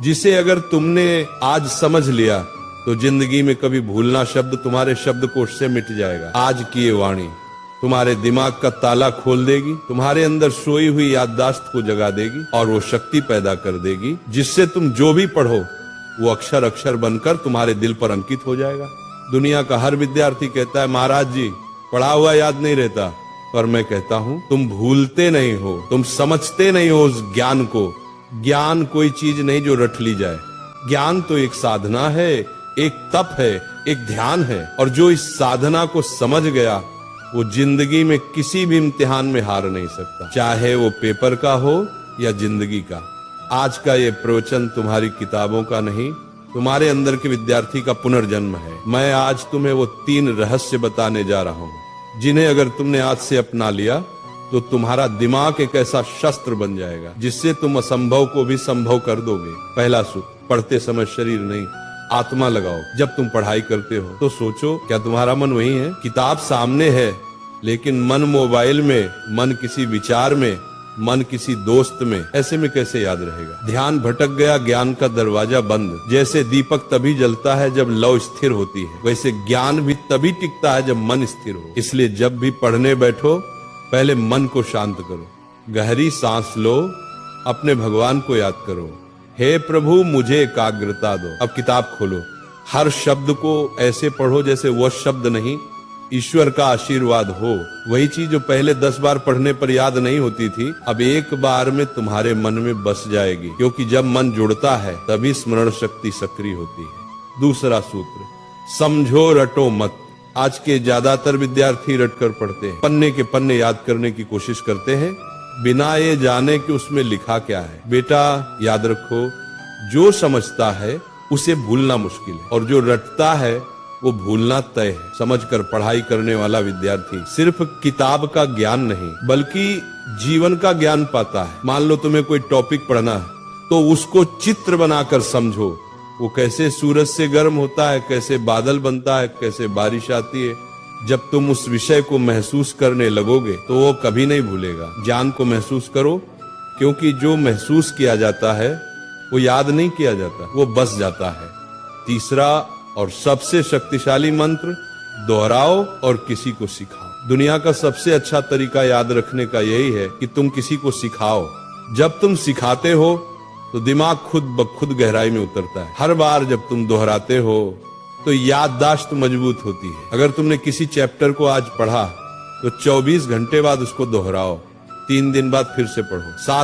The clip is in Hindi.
जिसे अगर तुमने आज समझ लिया तो जिंदगी में कभी भूलना शब्द तुम्हारे शब्दकोश से मिट जाएगा। आज की ये वाणी तुम्हारे दिमाग का ताला खोल देगी, तुम्हारे अंदर सोई हुई याददाश्त को जगा देगी और वो शक्ति पैदा कर देगी जिससे तुम जो भी पढ़ो वो अक्षर अक्षर बनकर तुम्हारे दिल पर अंकित हो जाएगा। दुनिया का हर विद्यार्थी कहता है महाराज जी पढ़ा हुआ याद नहीं रहता, पर मैं कहता हूं तुम भूलते नहीं हो, तुम समझते नहीं हो उस ज्ञान को। ज्ञान कोई चीज नहीं जो रट ली जाए, ज्ञान तो एक साधना है, एक तप है, एक ध्यान है, और जो इस साधना को समझ गया वो जिंदगी में किसी भी इम्तिहान में हार नहीं सकता, चाहे वो पेपर का हो या जिंदगी का। आज का ये प्रवचन तुम्हारी किताबों का नहीं, तुम्हारे अंदर के विद्यार्थी का पुनर्जन्म है। मैं आज तुम्हें वो 3 रहस्य बताने जा रहा हूं जिन्हें अगर तुमने आज से अपना लिया तो तुम्हारा दिमाग एक ऐसा शस्त्र बन जाएगा जिससे तुम असंभव को भी संभव कर दोगे। पहला सूत्र, पढ़ते समय शरीर नहीं आत्मा लगाओ। जब तुम पढ़ाई करते हो तो सोचो क्या तुम्हारा मन वही है? किताब सामने है लेकिन मन मोबाइल में, मन किसी विचार में, मन किसी दोस्त में, ऐसे में कैसे याद रहेगा? ध्यान भटक गया, ज्ञान का दरवाजा बंद। जैसे दीपक तभी जलता है जब लौ स्थिर होती है, वैसे ज्ञान भी तभी टिकता है जब मन स्थिर हो। इसलिए जब भी पढ़ने बैठो पहले मन को शांत करो, गहरी सांस लो, अपने भगवान को याद करो, हे प्रभु मुझे एकाग्रता दो। अब किताब खोलो, हर शब्द को ऐसे पढ़ो जैसे वह शब्द नहीं ईश्वर का आशीर्वाद हो। वही चीज जो पहले 10 बार पढ़ने पर याद नहीं होती थी अब एक बार में तुम्हारे मन में बस जाएगी, क्योंकि जब मन जुड़ता है तभी स्मरण शक्ति सक्रिय होती है। दूसरा सूत्र, समझो रटो मत। आज के ज्यादातर विद्यार्थी रटकर पढ़ते हैं, पन्ने के पन्ने याद करने की कोशिश करते हैं बिना ये जाने कि उसमें लिखा क्या है। बेटा याद रखो, जो समझता है उसे भूलना मुश्किल है और जो रटता है वो भूलना तय है। समझकर पढ़ाई करने वाला विद्यार्थी सिर्फ किताब का ज्ञान नहीं बल्कि जीवन का ज्ञान पाता है। मान लो तुम्हें कोई टॉपिक पढ़ना है तो उसको चित्र बनाकर समझो, वो कैसे सूरज से गर्म होता है, कैसे बादल बनता है, कैसे बारिश आती है। जब तुम उस विषय को महसूस करने लगोगे तो वो कभी नहीं भूलेगा। ज्ञान को महसूस करो, क्योंकि जो महसूस किया जाता है वो याद नहीं किया जाता, वो बस जाता है। तीसरा और सबसे शक्तिशाली मंत्र, दोहराओ और किसी को सिखाओ। दुनिया का सबसे अच्छा तरीका याद रखने का यही है कि तुम किसी को सिखाओ। जब तुम सिखाते हो तो दिमाग खुद ब खुद गहराई में उतरता है। हर बार जब तुम दोहराते हो तो याददाश्त मजबूत होती है। अगर तुमने किसी चैप्टर को आज पढ़ा तो 24 घंटे बाद उसको दोहराओ, 3 दिन बाद फिर से पढ़ो, 7